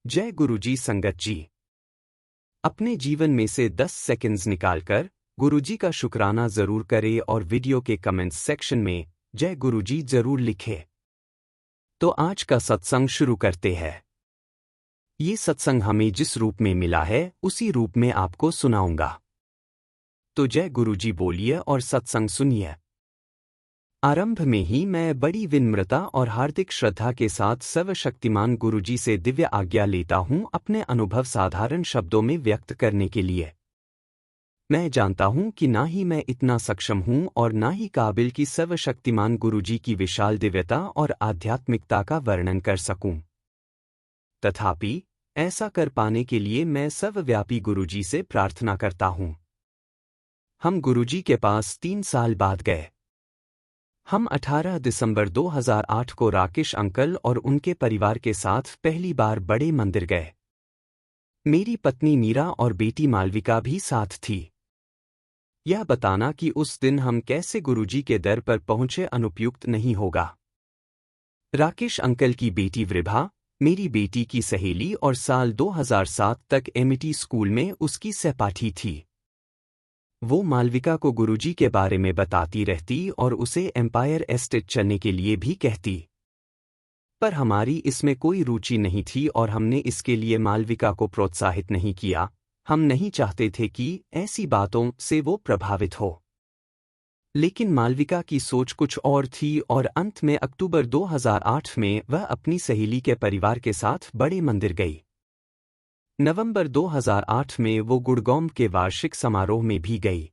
जय गुरुजी संगत जी। अपने जीवन में से 10 सेकंड्स निकालकर गुरुजी का शुक्राना जरूर करें और वीडियो के कमेंट्स सेक्शन में जय गुरुजी जरूर लिखें। तो आज का सत्संग शुरू करते हैं। ये सत्संग हमें जिस रूप में मिला है उसी रूप में आपको सुनाऊंगा। तो जय गुरुजी बोलिए और सत्संग सुनिए। आरंभ में ही मैं बड़ी विनम्रता और हार्दिक श्रद्धा के साथ सर्वशक्तिमान गुरुजी से दिव्य आज्ञा लेता हूं अपने अनुभव साधारण शब्दों में व्यक्त करने के लिए। मैं जानता हूं कि ना ही मैं इतना सक्षम हूं और ना ही काबिल कि सर्वशक्तिमान गुरुजी की विशाल दिव्यता और आध्यात्मिकता का वर्णन कर सकूं। तथापि ऐसा कर पाने के लिए मैं सर्वव्यापी गुरुजी से प्रार्थना करता हूं। हम गुरुजी के पास 3 साल बाद गए। हम 18 दिसंबर 2008 को राकेश अंकल और उनके परिवार के साथ पहली बार बड़े मंदिर गए। मेरी पत्नी मीरा और बेटी मालविका भी साथ थी। यह बताना कि उस दिन हम कैसे गुरुजी के दर पर पहुंचे अनुपयुक्त नहीं होगा। राकेश अंकल की बेटी वृभा मेरी बेटी की सहेली और साल 2007 तक एमिटी स्कूल में उसकी सहपाठी थी। वो मालविका को गुरुजी के बारे में बताती रहती और उसे एम्पायर एस्टेट चलने के लिए भी कहती। पर हमारी इसमें कोई रुचि नहीं थी और हमने इसके लिए मालविका को प्रोत्साहित नहीं किया। हम नहीं चाहते थे कि ऐसी बातों से वो प्रभावित हो। लेकिन मालविका की सोच कुछ और थी और अंत में अक्टूबर 2008 में वह अपनी सहेली के परिवार के साथ बड़े मंदिर गई। नवंबर 2008 में वो गुड़गांव के वार्षिक समारोह में भी गई।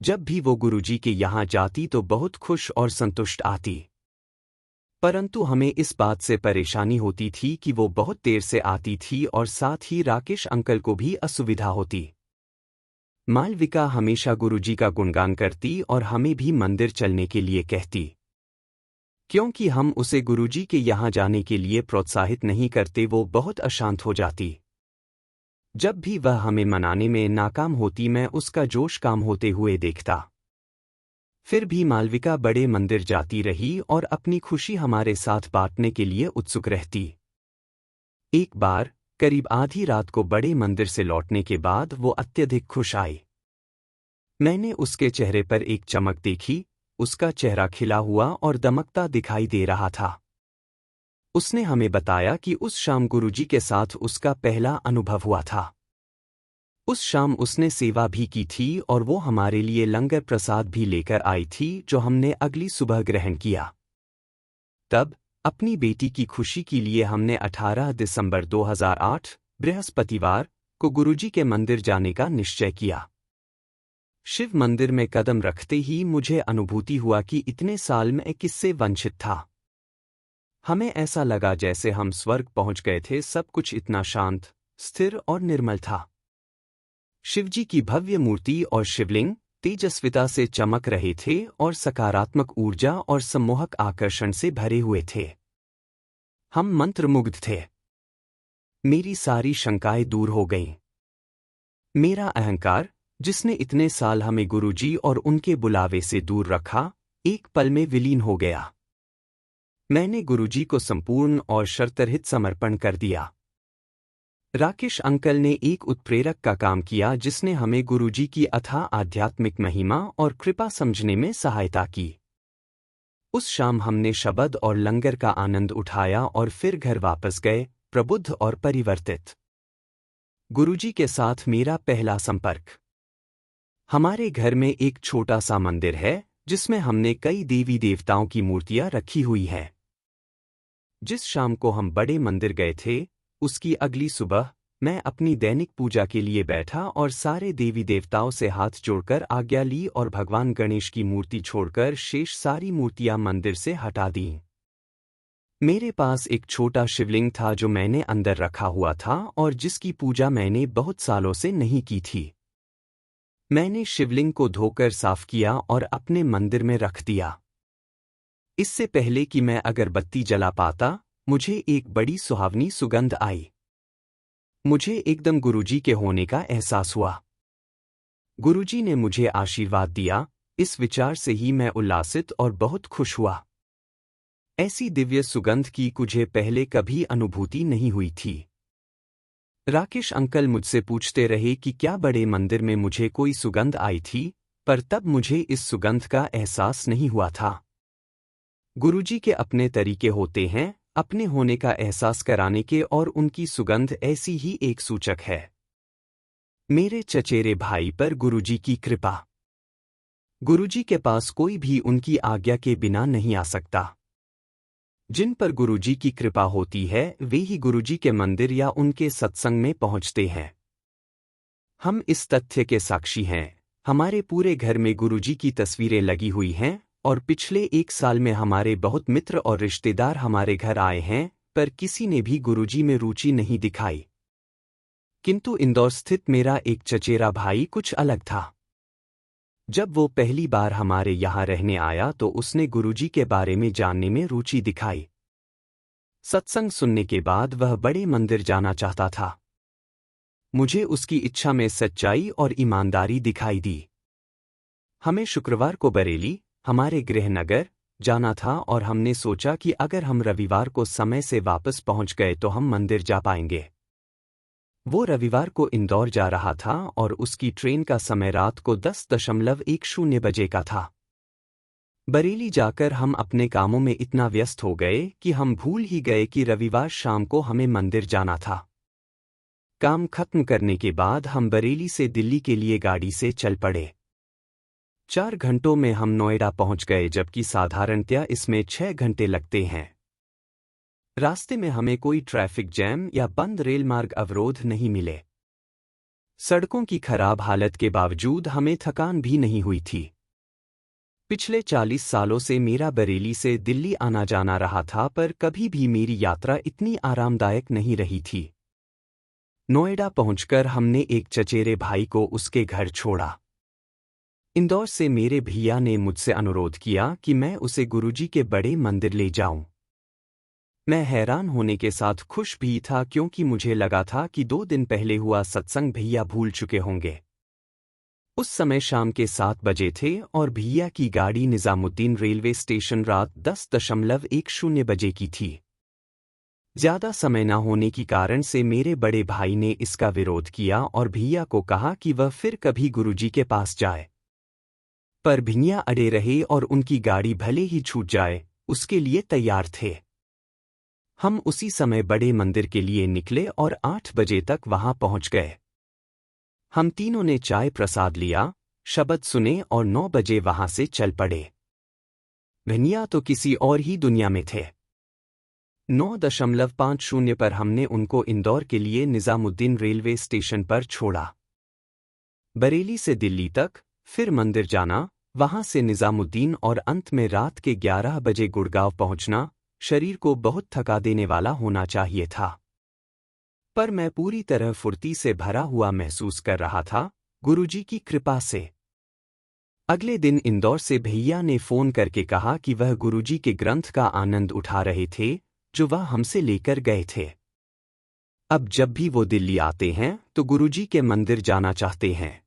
जब भी वो गुरुजी के यहाँ जाती तो बहुत खुश और संतुष्ट आती। परंतु हमें इस बात से परेशानी होती थी कि वो बहुत देर से आती थी और साथ ही राकेश अंकल को भी असुविधा होती। मालविका हमेशा गुरुजी का गुणगान करती और हमें भी मंदिर चलने के लिए कहती। क्योंकि हम उसे गुरुजी के यहाँ जाने के लिए प्रोत्साहित नहीं करते वो बहुत अशांत हो जाती। जब भी वह हमें मनाने में नाकाम होती मैं उसका जोश काम होते हुए देखता। फिर भी मालविका बड़े मंदिर जाती रही और अपनी खुशी हमारे साथ बांटने के लिए उत्सुक रहती। एक बार करीब आधी रात को बड़े मंदिर से लौटने के बाद वो अत्यधिक खुश आई। मैंने उसके चेहरे पर एक चमक देखी। उसका चेहरा खिला हुआ और दमकता दिखाई दे रहा था। उसने हमें बताया कि उस शाम गुरुजी के साथ उसका पहला अनुभव हुआ था। उस शाम उसने सेवा भी की थी और वो हमारे लिए लंगर प्रसाद भी लेकर आई थी जो हमने अगली सुबह ग्रहण किया। तब अपनी बेटी की खुशी के लिए हमने 18 दिसंबर 2008 बृहस्पतिवार को गुरुजी के मंदिर जाने का निश्चय किया। शिव मंदिर में कदम रखते ही मुझे अनुभूति हुआ कि इतने साल में किससे वंचित था। हमें ऐसा लगा जैसे हम स्वर्ग पहुंच गए थे। सब कुछ इतना शांत, स्थिर और निर्मल था। शिवजी की भव्य मूर्ति और शिवलिंग तेजस्विता से चमक रहे थे और सकारात्मक ऊर्जा और सम्मोहक आकर्षण से भरे हुए थे। हम मंत्रमुग्ध थे। मेरी सारी शंकाएं दूर हो गईं। मेरा अहंकार, जिसने इतने साल हमें गुरुजी और उनके बुलावे से दूर रखा, एक पल में विलीन हो गया। मैंने गुरुजी को संपूर्ण और शर्तरहित समर्पण कर दिया। राकेश अंकल ने एक उत्प्रेरक का काम किया जिसने हमें गुरुजी की अथाह आध्यात्मिक महिमा और कृपा समझने में सहायता की। उस शाम हमने शबद और लंगर का आनंद उठाया और फिर घर वापस गए, प्रबुद्ध और परिवर्तित। गुरुजी के साथ मेरा पहला संपर्क। हमारे घर में एक छोटा सा मंदिर है जिसमें हमने कई देवी देवताओं की मूर्तियां रखी हुई हैं। जिस शाम को हम बड़े मंदिर गए थे उसकी अगली सुबह मैं अपनी दैनिक पूजा के लिए बैठा और सारे देवी देवताओं से हाथ जोड़कर आज्ञा ली और भगवान गणेश की मूर्ति छोड़कर शेष सारी मूर्तियां मंदिर से हटा दी। मेरे पास एक छोटा शिवलिंग था जो मैंने अंदर रखा हुआ था और जिसकी पूजा मैंने बहुत सालों से नहीं की थी। मैंने शिवलिंग को धोकर साफ किया और अपने मंदिर में रख दिया। इससे पहले कि मैं अगरबत्ती जला पाता, मुझे एक बड़ी सुहावनी सुगंध आई। मुझे एकदम गुरुजी के होने का एहसास हुआ। गुरुजी ने मुझे आशीर्वाद दिया। इस विचार से ही मैं उल्लासित और बहुत खुश हुआ। ऐसी दिव्य सुगंध की मुझे पहले कभी अनुभूति नहीं हुई थी। राकेश अंकल मुझसे पूछते रहे कि क्या बड़े मंदिर में मुझे कोई सुगंध आई थी, पर तब मुझे इस सुगंध का एहसास नहीं हुआ था। गुरुजी के अपने तरीके होते हैं अपने होने का एहसास कराने के, और उनकी सुगंध ऐसी ही एक सूचक है। मेरे चचेरे भाई पर गुरुजी की कृपा। गुरुजी के पास कोई भी उनकी आज्ञा के बिना नहीं आ सकता। जिन पर गुरुजी की कृपा होती है वे ही गुरुजी के मंदिर या उनके सत्संग में पहुंचते हैं। हम इस तथ्य के साक्षी हैं। हमारे पूरे घर में गुरुजी की तस्वीरें लगी हुई हैं, और पिछले 1 साल में हमारे बहुत मित्र और रिश्तेदार हमारे घर आए हैं, पर किसी ने भी गुरुजी में रुचि नहीं दिखाई। किंतु इंदौर स्थित मेरा एक चचेरा भाई कुछ अलग था। जब वो पहली बार हमारे यहाँ रहने आया तो उसने गुरुजी के बारे में जानने में रुचि दिखाई। सत्संग सुनने के बाद वह बड़े मंदिर जाना चाहता था। मुझे उसकी इच्छा में सच्चाई और ईमानदारी दिखाई दी। हमें शुक्रवार को बरेली, हमारे गृहनगर, जाना था, और हमने सोचा कि अगर हम रविवार को समय से वापस पहुंच गए तो हम मंदिर जा पाएंगे। वो रविवार को इंदौर जा रहा था और उसकी ट्रेन का समय रात को 10:10 बजे का था। बरेली जाकर हम अपने कामों में इतना व्यस्त हो गए कि हम भूल ही गए कि रविवार शाम को हमें मंदिर जाना था। काम खत्म करने के बाद हम बरेली से दिल्ली के लिए गाड़ी से चल पड़े। 4 घंटों में हम नोएडा पहुंच गए, जबकि साधारणतया इसमें 6 घंटे लगते हैं। रास्ते में हमें कोई ट्रैफिक जैम या बंद रेलमार्ग अवरोध नहीं मिले। सड़कों की खराब हालत के बावजूद हमें थकान भी नहीं हुई थी। पिछले 40 सालों से मेरा बरेली से दिल्ली आना जाना रहा था, पर कभी भी मेरी यात्रा इतनी आरामदायक नहीं रही थी। नोएडा पहुंचकर हमने एक चचेरे भाई को उसके घर छोड़ा। इंदौर से मेरे भैया ने मुझसे अनुरोध किया कि मैं उसे गुरुजी के बड़े मंदिर ले जाऊं। मैं हैरान होने के साथ खुश भी था, क्योंकि मुझे लगा था कि 2 दिन पहले हुआ सत्संग भैया भूल चुके होंगे। उस समय शाम के 7 बजे थे और भैया की गाड़ी निजामुद्दीन रेलवे स्टेशन रात 10:10 बजे की थी। ज्यादा समय न होने की कारण से मेरे बड़े भाई ने इसका विरोध किया और भैया को कहा कि वह फिर कभी गुरुजी के पास जाए। पर भैया अड़े रहे और उनकी गाड़ी भले ही छूट जाए, उसके लिए तैयार थे। हम उसी समय बड़े मंदिर के लिए निकले और 8 बजे तक वहां पहुंच गए। हम तीनों ने चाय प्रसाद लिया, शब्द सुने और 9 बजे वहां से चल पड़े। भैया तो किसी और ही दुनिया में थे। 9:50 पर हमने उनको इंदौर के लिए निजामुद्दीन रेलवे स्टेशन पर छोड़ा। बरेली से दिल्ली तक, फिर मंदिर जाना, वहां से निजामुद्दीन और अंत में रात के 11 बजे गुड़गांव पहुंचना शरीर को बहुत थका देने वाला होना चाहिए था। पर मैं पूरी तरह फुर्ती से भरा हुआ महसूस कर रहा था, गुरुजी की कृपा से। अगले दिन इंदौर से भैया ने फोन करके कहा कि वह गुरुजी के ग्रंथ का आनंद उठा रहे थे जो वह हमसे लेकर गए थे। अब जब भी वो दिल्ली आते हैं तो गुरुजी के मंदिर जाना चाहते हैं।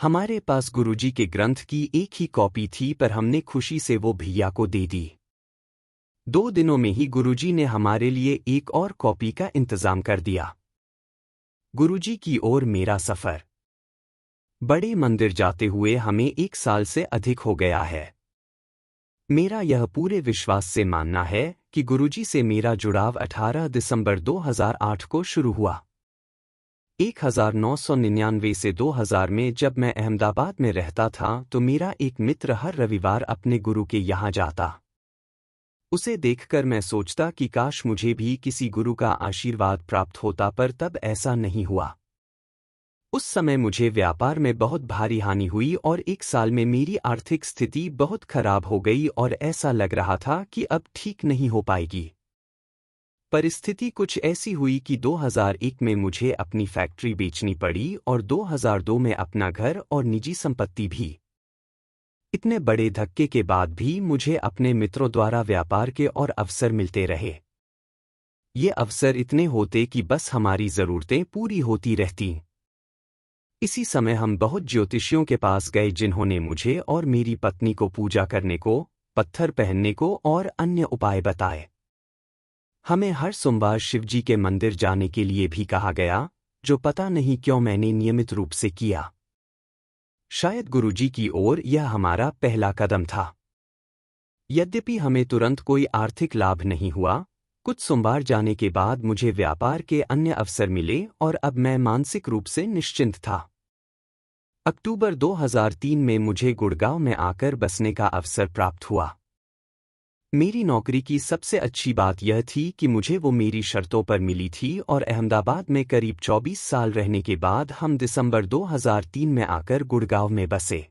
हमारे पास गुरुजी के ग्रंथ की एक ही कॉपी थी, पर हमने खुशी से वो भैया को दे दी। 2 दिनों में ही गुरुजी ने हमारे लिए एक और कॉपी का इंतजाम कर दिया। गुरुजी की ओर मेरा सफर बड़े मंदिर जाते हुए हमें 1 साल से अधिक हो गया है। मेरा यह पूरे विश्वास से मानना है कि गुरुजी से मेरा जुड़ाव 18 दिसंबर 2008 को शुरू हुआ। 1999 से 2000 में जब मैं अहमदाबाद में रहता था तो मेरा एक मित्र हर रविवार अपने गुरु के यहाँ जाता। उसे देखकर मैं सोचता कि काश मुझे भी किसी गुरु का आशीर्वाद प्राप्त होता, पर तब ऐसा नहीं हुआ। उस समय मुझे व्यापार में बहुत भारी हानि हुई और 1 साल में मेरी आर्थिक स्थिति बहुत खराब हो गई और ऐसा लग रहा था कि अब ठीक नहीं हो पाएगी। परिस्थिति कुछ ऐसी हुई कि 2001 में मुझे अपनी फैक्ट्री बेचनी पड़ी और 2002 में अपना घर और निजी संपत्ति भी। इतने बड़े धक्के के बाद भी मुझे अपने मित्रों द्वारा व्यापार के और अवसर मिलते रहे। ये अवसर इतने होते कि बस हमारी ज़रूरतें पूरी होती रहती। इसी समय हम बहुत ज्योतिषियों के पास गए जिन्होंने मुझे और मेरी पत्नी को पूजा करने को, पत्थर पहनने को और अन्य उपाय बताए। हमें हर सोमवार शिवजी के मंदिर जाने के लिए भी कहा गया, जो पता नहीं क्यों मैंने नियमित रूप से किया। शायद गुरुजी की ओर यह हमारा पहला कदम था। यद्यपि हमें तुरंत कोई आर्थिक लाभ नहीं हुआ, कुछ सोमवार जाने के बाद मुझे व्यापार के अन्य अवसर मिले और अब मैं मानसिक रूप से निश्चिंत था। अक्टूबर 2003 में मुझे गुड़गांव में आकर बसने का अवसर प्राप्त हुआ। मेरी नौकरी की सबसे अच्छी बात यह थी कि मुझे वो मेरी शर्तों पर मिली थी और अहमदाबाद में करीब 24 साल रहने के बाद हम दिसंबर 2003 में आकर गुड़गांव में बसे।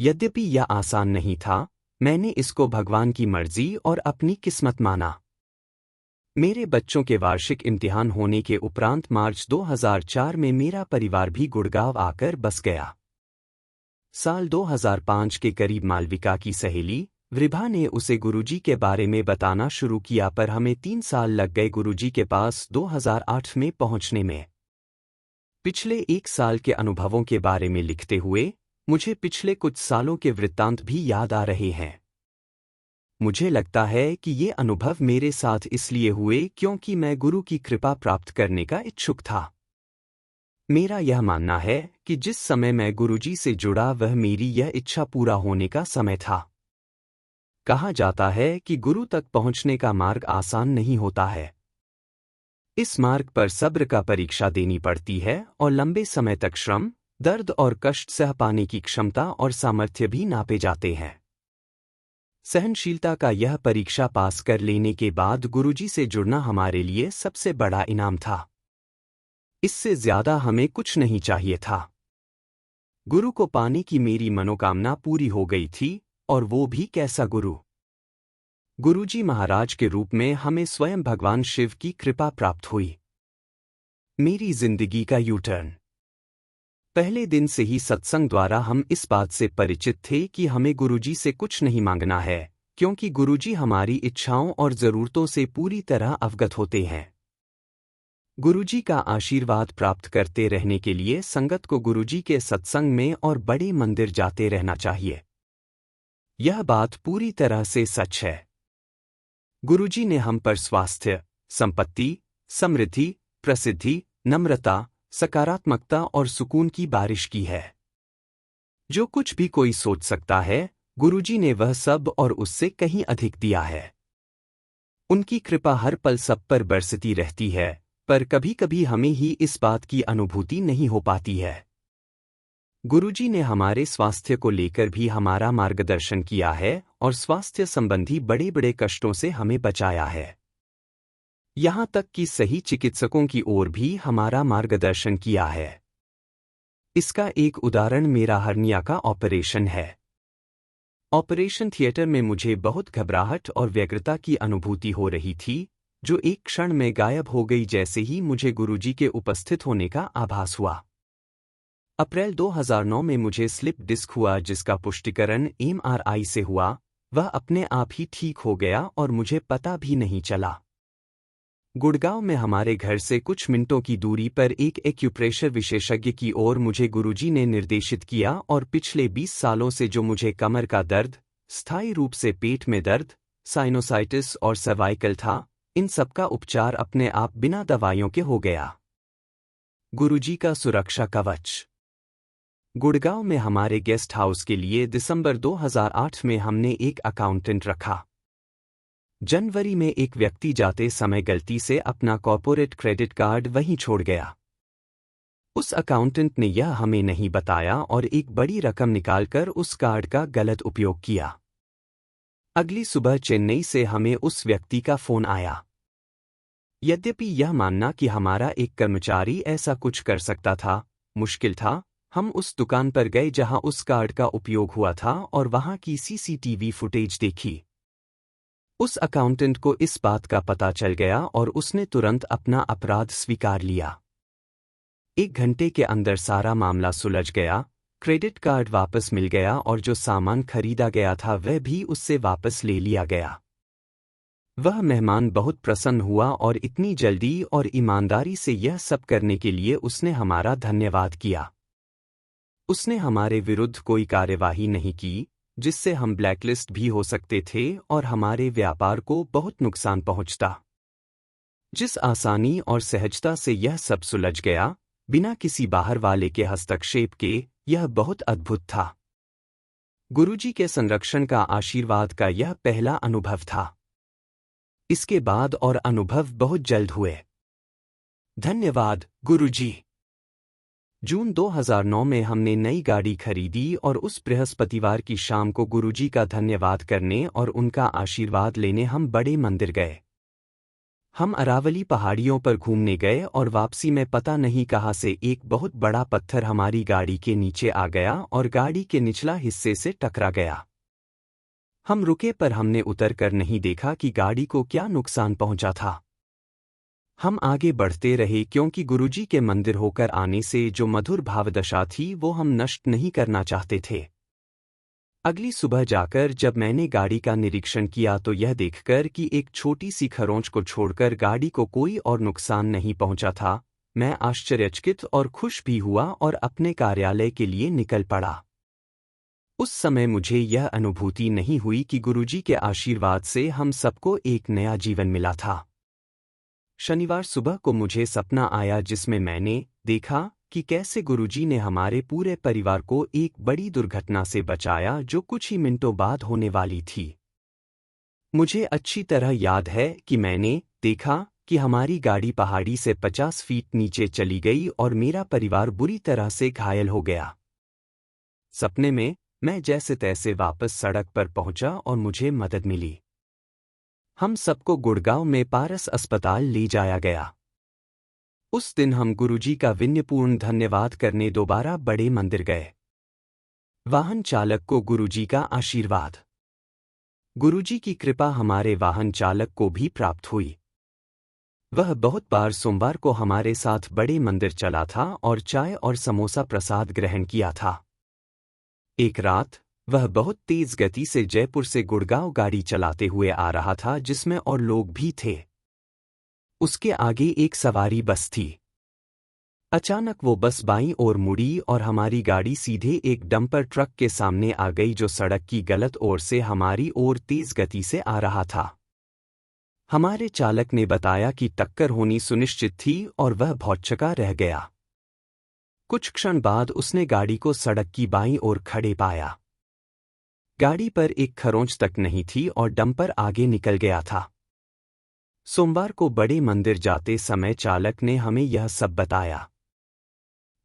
यद्यपि यह आसान नहीं था, मैंने इसको भगवान की मर्जी और अपनी किस्मत माना। मेरे बच्चों के वार्षिक इम्तिहान होने के उपरांत मार्च 2004 में मेरा परिवार भी गुड़गांव आकर बस गया। साल 2005 के करीब मालविका की सहेली वृभा ने उसे गुरुजी के बारे में बताना शुरू किया, पर हमें 3 साल लग गए गुरुजी के पास 2008 में पहुंचने में। पिछले 1 साल के अनुभवों के बारे में लिखते हुए मुझे पिछले कुछ सालों के वृत्तांत भी याद आ रहे हैं। मुझे लगता है कि ये अनुभव मेरे साथ इसलिए हुए क्योंकि मैं गुरु की कृपा प्राप्त करने का इच्छुक था। मेरा यह मानना है कि जिस समय मैं गुरुजी से जुड़ा वह मेरी यह इच्छा पूरा होने का समय था। कहा जाता है कि गुरु तक पहुंचने का मार्ग आसान नहीं होता है। इस मार्ग पर सब्र का परीक्षा देनी पड़ती है और लंबे समय तक श्रम, दर्द और कष्ट सह पाने की क्षमता और सामर्थ्य भी नापे जाते हैं। सहनशीलता का यह परीक्षा पास कर लेने के बाद गुरुजी से जुड़ना हमारे लिए सबसे बड़ा इनाम था। इससे ज्यादा हमें कुछ नहीं चाहिए था। गुरु को पाने की मेरी मनोकामना पूरी हो गई थी, और वो भी कैसा गुरु। गुरुजी महाराज के रूप में हमें स्वयं भगवान शिव की कृपा प्राप्त हुई। मेरी जिंदगी का यू टर्न। पहले दिन से ही सत्संग द्वारा हम इस बात से परिचित थे कि हमें गुरुजी से कुछ नहीं मांगना है, क्योंकि गुरुजी हमारी इच्छाओं और जरूरतों से पूरी तरह अवगत होते हैं। गुरुजी का आशीर्वाद प्राप्त करते रहने के लिए संगत को गुरुजी के सत्संग में और बड़े मंदिर जाते रहना चाहिए। यह बात पूरी तरह से सच है। गुरुजी ने हम पर स्वास्थ्य, संपत्ति, समृद्धि, प्रसिद्धि, नम्रता, सकारात्मकता और सुकून की बारिश की है। जो कुछ भी कोई सोच सकता है, गुरुजी ने वह सब और उससे कहीं अधिक दिया है। उनकी कृपा हर पल सब पर बरसती रहती है, पर कभी कभी हमें ही इस बात की अनुभूति नहीं हो पाती है। गुरुजी ने हमारे स्वास्थ्य को लेकर भी हमारा मार्गदर्शन किया है और स्वास्थ्य संबंधी बड़े बड़े कष्टों से हमें बचाया है। यहाँ तक कि सही चिकित्सकों की ओर भी हमारा मार्गदर्शन किया है। इसका एक उदाहरण मेरा हर्निया का ऑपरेशन है। ऑपरेशन थिएटर में मुझे बहुत घबराहट और व्यग्रता की अनुभूति हो रही थी, जो एक क्षण में गायब हो गई जैसे ही मुझे गुरुजी के उपस्थित होने का आभास हुआ। अप्रैल 2009 में मुझे स्लिप डिस्क हुआ, जिसका पुष्टिकरण MRI से हुआ। वह अपने आप ही ठीक हो गया और मुझे पता भी नहीं चला। गुड़गांव में हमारे घर से कुछ मिनटों की दूरी पर एक एक्यूप्रेशर विशेषज्ञ की ओर मुझे गुरुजी ने निर्देशित किया और पिछले 20 सालों से जो मुझे कमर का दर्द, स्थायी रूप से पेट में दर्द, साइनोसाइटिस और सर्वाइकल था, इन सबका उपचार अपने आप बिना दवाइयों के हो गया। गुरुजी का सुरक्षा कवच। गुड़गांव में हमारे गेस्ट हाउस के लिए दिसंबर 2008 में हमने एक अकाउंटेंट रखा। जनवरी में एक व्यक्ति जाते समय गलती से अपना कॉर्पोरेट क्रेडिट कार्ड वहीं छोड़ गया। उस अकाउंटेंट ने यह हमें नहीं बताया और एक बड़ी रकम निकालकर उस कार्ड का गलत उपयोग किया। अगली सुबह चेन्नई से हमें उस व्यक्ति का फोन आया। यद्यपि यह मानना कि हमारा एक कर्मचारी ऐसा कुछ कर सकता था मुश्किल था, हम उस दुकान पर गए जहां उस कार्ड का उपयोग हुआ था और वहां की CCTV फुटेज देखी। उस अकाउंटेंट को इस बात का पता चल गया और उसने तुरंत अपना अपराध स्वीकार लिया। 1 घंटे के अंदर सारा मामला सुलझ गया, क्रेडिट कार्ड वापस मिल गया और जो सामान खरीदा गया था वह भी उससे वापस ले लिया गया। वह मेहमान बहुत प्रसन्न हुआ और इतनी जल्दी और ईमानदारी से यह सब करने के लिए उसने हमारा धन्यवाद किया। उसने हमारे विरुद्ध कोई कार्यवाही नहीं की, जिससे हम ब्लैकलिस्ट भी हो सकते थे और हमारे व्यापार को बहुत नुकसान पहुंचता। जिस आसानी और सहजता से यह सब सुलझ गया, बिना किसी बाहर वाले के हस्तक्षेप के, यह बहुत अद्भुत था। गुरुजी के संरक्षण का आशीर्वाद का यह पहला अनुभव था। इसके बाद और अनुभव बहुत जल्द हुए। धन्यवाद, गुरुजी। जून 2009 में हमने नई गाड़ी खरीदी और उस बृहस्पतिवार की शाम को गुरुजी का धन्यवाद करने और उनका आशीर्वाद लेने हम बड़े मंदिर गए। हम अरावली पहाड़ियों पर घूमने गए और वापसी में पता नहीं कहाँ से एक बहुत बड़ा पत्थर हमारी गाड़ी के नीचे आ गया और गाड़ी के निचला हिस्से से टकरा गया। हम रुके पर हमने उतर कर नहीं देखा कि गाड़ी को क्या नुकसान पहुंचा था। हम आगे बढ़ते रहे क्योंकि गुरुजी के मंदिर होकर आने से जो मधुर भावदशा थी वो हम नष्ट नहीं करना चाहते थे। अगली सुबह जाकर जब मैंने गाड़ी का निरीक्षण किया तो यह देखकर कि एक छोटी सी खरोंच को छोड़कर गाड़ी को कोई और नुकसान नहीं पहुंचा था, मैं आश्चर्यचकित और खुश भी हुआ और अपने कार्यालय के लिए निकल पड़ा। उस समय मुझे यह अनुभूति नहीं हुई कि गुरुजी के आशीर्वाद से हम सबको एक नया जीवन मिला था। शनिवार सुबह को मुझे सपना आया जिसमें मैंने देखा कि कैसे गुरुजी ने हमारे पूरे परिवार को एक बड़ी दुर्घटना से बचाया जो कुछ ही मिनटों बाद होने वाली थी। मुझे अच्छी तरह याद है कि मैंने देखा कि हमारी गाड़ी पहाड़ी से 50 फीट नीचे चली गई और मेरा परिवार बुरी तरह से घायल हो गया। सपने में मैं जैसे तैसे वापस सड़क पर पहुंचा और मुझे मदद मिली। हम सबको गुड़गांव में पारस अस्पताल ले जाया गया। उस दिन हम गुरुजी का विनम्रपूर्ण धन्यवाद करने दोबारा बड़े मंदिर गए। वाहन चालक को गुरुजी का आशीर्वाद। गुरुजी की कृपा हमारे वाहन चालक को भी प्राप्त हुई। वह बहुत बार सोमवार को हमारे साथ बड़े मंदिर चला था और चाय और समोसा प्रसाद ग्रहण किया था। एक रात वह बहुत तेज गति से जयपुर से गुड़गांव गाड़ी चलाते हुए आ रहा था जिसमें और लोग भी थे। उसके आगे एक सवारी बस थी। अचानक वो बस बाईं ओर मुड़ी और हमारी गाड़ी सीधे एक डंपर ट्रक के सामने आ गई जो सड़क की गलत ओर से हमारी ओर तेज गति से आ रहा था। हमारे चालक ने बताया कि टक्कर होनी सुनिश्चित थी और वह भौचक्का रह गया। कुछ क्षण बाद उसने गाड़ी को सड़क की बाईं ओर खड़े पाया। गाड़ी पर एक खरोंच तक नहीं थी और डंपर आगे निकल गया था। सोमवार को बड़े मंदिर जाते समय चालक ने हमें यह सब बताया।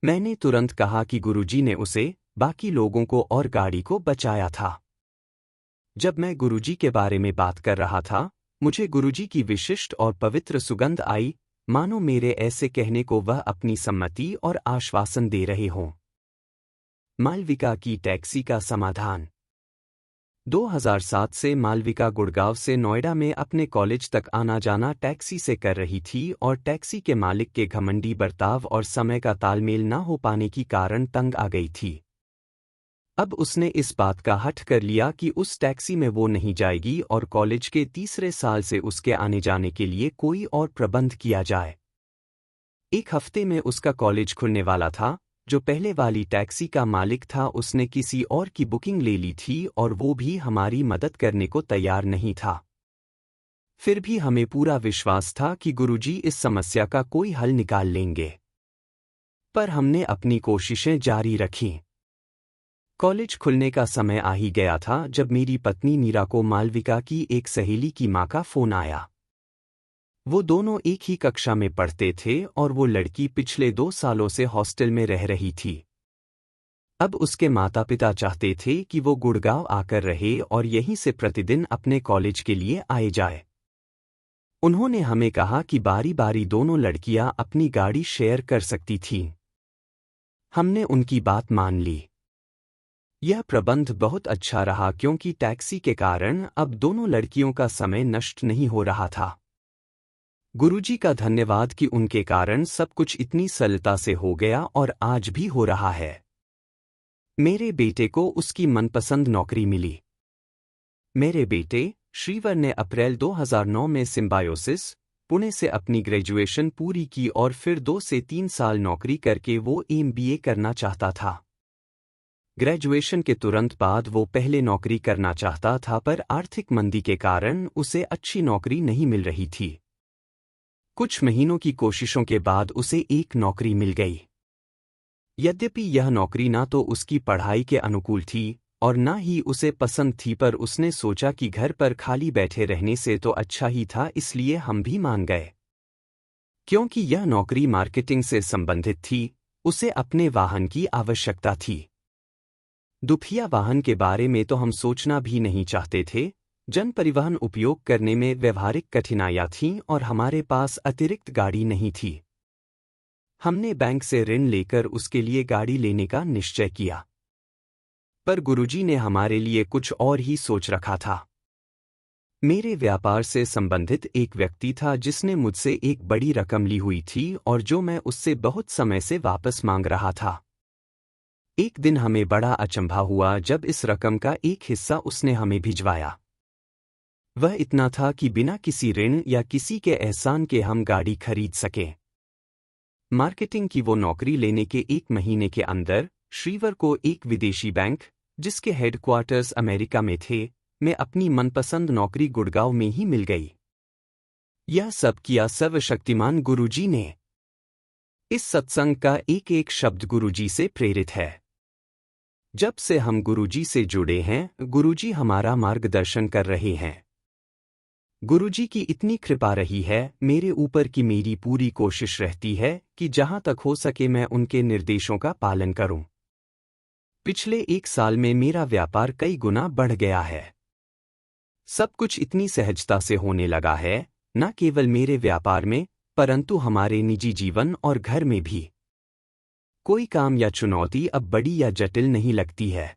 मैंने तुरंत कहा कि गुरुजी ने उसे, बाकी लोगों को और गाड़ी को बचाया था। जब मैं गुरुजी के बारे में बात कर रहा था, मुझे गुरुजी की विशिष्ट और पवित्र सुगंध आई, मानो मेरे ऐसे कहने को वह अपनी सम्मति और आश्वासन दे रहे हों। मालविका की टैक्सी का समाधान। 2007 से मालविका गुड़गांव से नोएडा में अपने कॉलेज तक आना जाना टैक्सी से कर रही थी और टैक्सी के मालिक के घमंडी बर्ताव और समय का तालमेल न हो पाने की कारण तंग आ गई थी। अब उसने इस बात का हठ कर लिया कि उस टैक्सी में वो नहीं जाएगी और कॉलेज के तीसरे साल से उसके आने जाने के लिए कोई और प्रबंध किया जाए। एक हफ्ते में उसका कॉलेज खुलने वाला था। जो पहले वाली टैक्सी का मालिक था उसने किसी और की बुकिंग ले ली थी और वो भी हमारी मदद करने को तैयार नहीं था। फिर भी हमें पूरा विश्वास था कि गुरुजी इस समस्या का कोई हल निकाल लेंगे। पर हमने अपनी कोशिशें जारी रखीं। कॉलेज खुलने का समय आ ही गया था जब मेरी पत्नी नीरा को मालविका की एक सहेली की मां का फोन आया। वो दोनों एक ही कक्षा में पढ़ते थे और वो लड़की पिछले 2 सालों से हॉस्टल में रह रही थी। अब उसके माता पिता चाहते थे कि वो गुड़गांव आकर रहे और यहीं से प्रतिदिन अपने कॉलेज के लिए आए जाए। उन्होंने हमें कहा कि बारी बारी दोनों लड़कियां अपनी गाड़ी शेयर कर सकती थीं। हमने उनकी बात मान ली। यह प्रबंध बहुत अच्छा रहा क्योंकि टैक्सी के कारण अब दोनों लड़कियों का समय नष्ट नहीं हो रहा था। गुरुजी का धन्यवाद कि उनके कारण सब कुछ इतनी सरलता से हो गया और आज भी हो रहा है। मेरे बेटे को उसकी मनपसंद नौकरी मिली। मेरे बेटे श्रीवर ने अप्रैल 2009 में सिम्बायोसिस, पुणे से अपनी ग्रेजुएशन पूरी की और फिर 2 से 3 साल नौकरी करके वो MBA करना चाहता था। ग्रेजुएशन के तुरंत बाद वो पहले नौकरी करना चाहता था, पर आर्थिक मंदी के कारण उसे अच्छी नौकरी नहीं मिल रही थी। कुछ महीनों की कोशिशों के बाद उसे एक नौकरी मिल गई। यद्यपि यह नौकरी ना तो उसकी पढ़ाई के अनुकूल थी और ना ही उसे पसंद थी, पर उसने सोचा कि घर पर खाली बैठे रहने से तो अच्छा ही था, इसलिए हम भी मान गए। क्योंकि यह नौकरी मार्केटिंग से संबंधित थी, उसे अपने वाहन की आवश्यकता थी। दुपहिया वाहन के बारे में तो हम सोचना भी नहीं चाहते थे। जन परिवहन उपयोग करने में व्यवहारिक कठिनाइयां थीं और हमारे पास अतिरिक्त गाड़ी नहीं थी। हमने बैंक से ऋण लेकर उसके लिए गाड़ी लेने का निश्चय किया, पर गुरुजी ने हमारे लिए कुछ और ही सोच रखा था। मेरे व्यापार से संबंधित एक व्यक्ति था जिसने मुझसे एक बड़ी रकम ली हुई थी और जो मैं उससे बहुत समय से वापस मांग रहा था। एक दिन हमें बड़ा अचंभा हुआ जब इस रकम का एक हिस्सा उसने हमें भिजवाया। वह इतना था कि बिना किसी ऋण या किसी के एहसान के हम गाड़ी खरीद सकें। मार्केटिंग की वो नौकरी लेने के एक महीने के अंदर श्रीवर को एक विदेशी बैंक, जिसके हेडक्वार्टर्स अमेरिका में थे, में अपनी मनपसंद नौकरी गुड़गांव में ही मिल गई। यह सब किया सर्वशक्तिमान गुरुजी ने। इस सत्संग का एक एक शब्द गुरुजी से प्रेरित है। जब से हम गुरुजी से जुड़े हैं, गुरुजी हमारा मार्गदर्शन कर रहे हैं। गुरुजी की इतनी कृपा रही है मेरे ऊपर कि मेरी पूरी कोशिश रहती है कि जहां तक हो सके मैं उनके निर्देशों का पालन करूं। पिछले एक साल में मेरा व्यापार कई गुना बढ़ गया है। सब कुछ इतनी सहजता से होने लगा है, न केवल मेरे व्यापार में, परंतु हमारे निजी जीवन और घर में भी। कोई काम या चुनौती अब बड़ी या जटिल नहीं लगती है।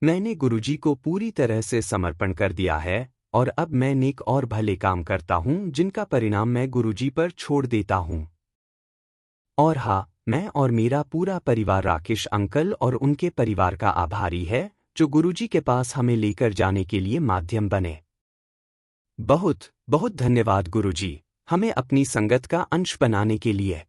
मैंने गुरुजी को पूरी तरह से समर्पण कर दिया है और अब मैं नेक और भले काम करता हूं जिनका परिणाम मैं गुरुजी पर छोड़ देता हूं। और हाँ, मैं और मेरा पूरा परिवार राकेश अंकल और उनके परिवार का आभारी है, जो गुरुजी के पास हमें लेकर जाने के लिए माध्यम बने। बहुत बहुत धन्यवाद गुरुजी, हमें अपनी संगत का अंश बनाने के लिए।